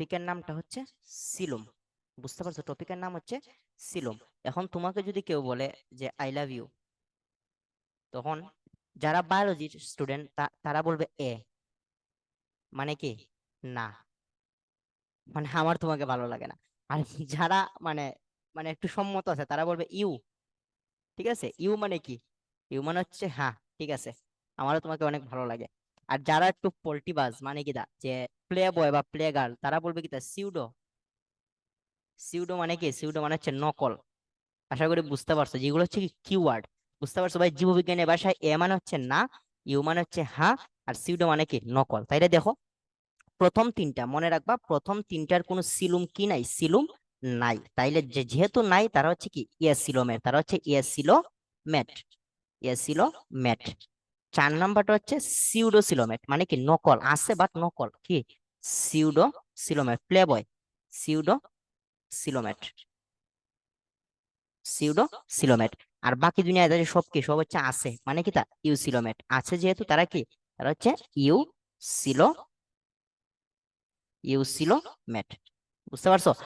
টপিকের নামটা হচ্ছে সিলোম। বুঝতে পারছো, টপিকের নাম হচ্ছে সিলোম। এখন তোমাকে যদি কেউ বলে যে আই লাভ ইউ, তখন যারা বায়োলজির স্টুডেন্ট তারা বলবে এ, মানে কি না, মানে আমার তোমাকে ভালো লাগে না। আর যারা মানে মানে একটু সম্মত আছে তারা বলবে ইউ। ঠিক আছে, ইউ মানে কি? ইউ মানে হচ্ছে হ্যাঁ, ঠিক আছে, আমারও তোমাকে অনেক ভালো লাগে। আর যারা একটু পল্টিবাজ মানে কি দা, যে প্লে বয় বা প্লে গার্ল, তারা বলবে কি তা সিউডো। সিউডো মানে কি? সিউডো মানে হচ্ছে নকল। আশা করি বুঝতে পারছো, যেগুলো হচ্ছে কি কিওয়ার্ড। বুঝতে পারছো ভাই, জীববিজ্ঞানের ভাষায় এ মানে হচ্ছে না, ইউ মানে হচ্ছে হ্যাঁ, আর সিউডো মানে কি নকল। তাইলে দেখো, প্রথম তিনটা মনে রাখবা, প্রথম তিনটার কোনো সিলুম কি নাই? সিলুম নাই। তাইলে যেহেতু নাই, তারা হচ্ছে কি ইয়েস সিলোমের, তারা হচ্ছে ইয়েস সিলোমেট, ইয়েস সিলোমেট। 4 নাম্বারটা হচ্ছে সিউডো সিলোমেট, মানে কি নকল আছে বাট নকল, কি pseudocoelomate, playboy pseudocoelomate, pseudocoelomate. আর বাকি দুনিয়ায় তাদের সব কি, সব হচ্ছে আছে, মানে কি তা ইউ সিলোমেট আছে, যেহেতু তারা কি, তারা হচ্ছে ইউ সিলো, ইউ সিলোমেট। বুঝতে পারছো?